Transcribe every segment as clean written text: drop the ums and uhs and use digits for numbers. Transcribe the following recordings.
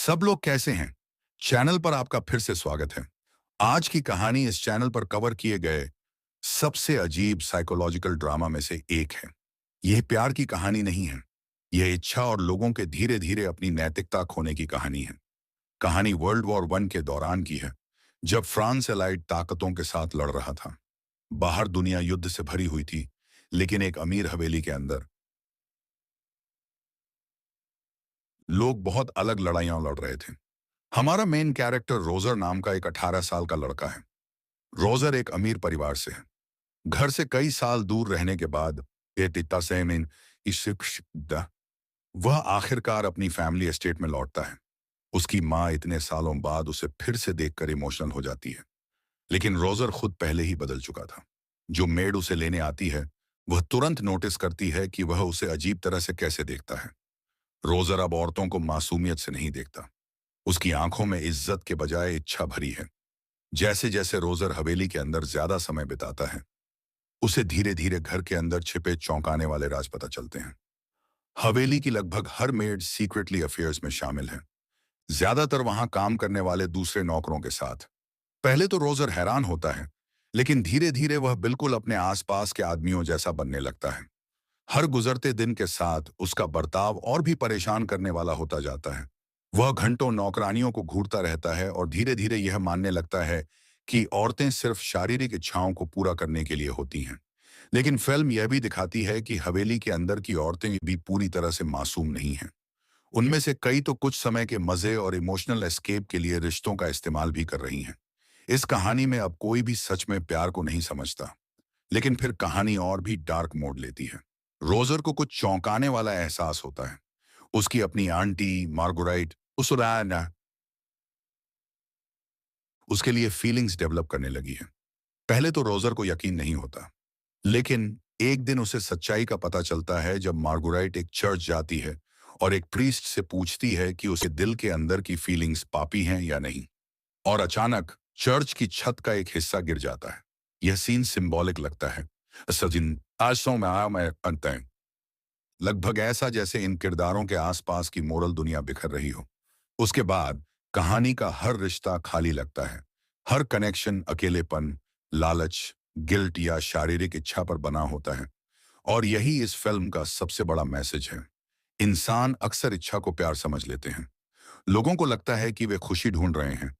सब लोग कैसे हैं? चैनल पर आपका फिर से स्वागत है। आज की कहानी इस चैनल पर कवर किए गए सबसे अजीब साइकोलॉजिकल ड्रामा में से एक है। यह प्यार की कहानी नहीं है। यह इच्छा और लोगों के धीरे धीरे अपनी नैतिकता खोने की कहानी है। कहानी वर्ल्ड वॉर वन के दौरान की है, जब फ्रांस एलाइड ताकतों के साथ लड़ रहा था। बाहर दुनिया युद्ध से भरी हुई थी, लेकिन एक अमीर हवेली के अंदर लोग बहुत अलग लड़ाइयां लड़ रहे थे। हमारा मेन कैरेक्टर रोजर नाम का एक 18 साल का लड़का है। रोजर एक अमीर परिवार से है। घर से कई साल दूर रहने के बाद ये तित्ता सेमिन इशिक्शदा, वह आखिरकार अपनी फैमिली एस्टेट में लौटता है। उसकी माँ इतने सालों बाद उसे फिर से देखकर इमोशनल हो जाती है। लेकिन रोजर खुद पहले ही बदल चुका था। जो मेड उसे लेने आती है, वह तुरंत नोटिस करती है कि वह उसे अजीब तरह से कैसे देखता है। रोजर अब औरतों को मासूमियत से नहीं देखता। उसकी आंखों में इज्जत के बजाय इच्छा भरी है। जैसे जैसे रोजर हवेली के अंदर ज्यादा समय बिताता है, उसे धीरे धीरे घर के अंदर छिपे चौंकाने वाले राज पता चलते हैं। हवेली की लगभग हर मेड सीक्रेटली अफेयर्स में शामिल है, ज्यादातर वहां काम करने वाले दूसरे नौकरों के साथ। पहले तो रोजर हैरान होता है, लेकिन धीरे धीरे वह बिल्कुल अपने आसपास के आदमियों जैसा बनने लगता है। हर गुजरते दिन के साथ उसका बर्ताव और भी परेशान करने वाला होता जाता है। वह घंटों नौकरानियों को घूरता रहता है और धीरे धीरे यह मानने लगता है कि औरतें सिर्फ शारीरिक इच्छाओं को पूरा करने के लिए होती हैं। लेकिन फिल्म यह भी दिखाती है कि हवेली के अंदर की औरतें भी पूरी तरह से मासूम नहीं हैं। उनमें से कई तो कुछ समय के मजे और इमोशनल एस्केप के लिए रिश्तों का इस्तेमाल भी कर रही हैं। इस कहानी में अब कोई भी सच में प्यार को नहीं समझता, लेकिन फिर कहानी और भी डार्क मोड़ लेती है। रोजर को कुछ चौंकाने वाला एहसास होता है। उसकी अपनी आंटी मार्गोराइट उसुराना उसके लिए फीलिंग्स डेवलप करने लगी है। पहले तो रोजर को यकीन नहीं होता, लेकिन एक दिन उसे सच्चाई का पता चलता है जब मार्गोराइट एक चर्च जाती है और एक प्रीस्ट से पूछती है कि उसे दिल के अंदर की फीलिंग्स पापी हैं या नहीं। और अचानक चर्च की छत का एक हिस्सा गिर जाता है। यह सीन सिंबॉलिक लगता है। सजिन आजों में आया मैं अंत है। लगभग ऐसा जैसे इन किरदारों के आसपास की मोरल दुनिया बिखर रही हो। उसके बाद कहानी का हर रिश्ता खाली लगता है। हर कनेक्शन अकेलेपन, लालच, गिल्ट या शारीरिक इच्छा पर बना होता है। और यही इस फिल्म का सबसे बड़ा मैसेज है। इंसान अक्सर इच्छा को प्यार समझ लेते हैं। लोगों को लगता है कि वे खुशी ढूंढ रहे हैं,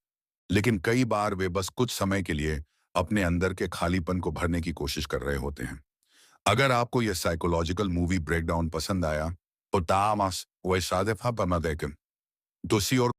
लेकिन कई बार वे बस कुछ समय के लिए अपने अंदर के खालीपन को भरने की कोशिश कर रहे होते हैं। अगर आपको यह साइकोलॉजिकल मूवी ब्रेकडाउन पसंद आया तो तामास वैसादफा बना देखें दोषी और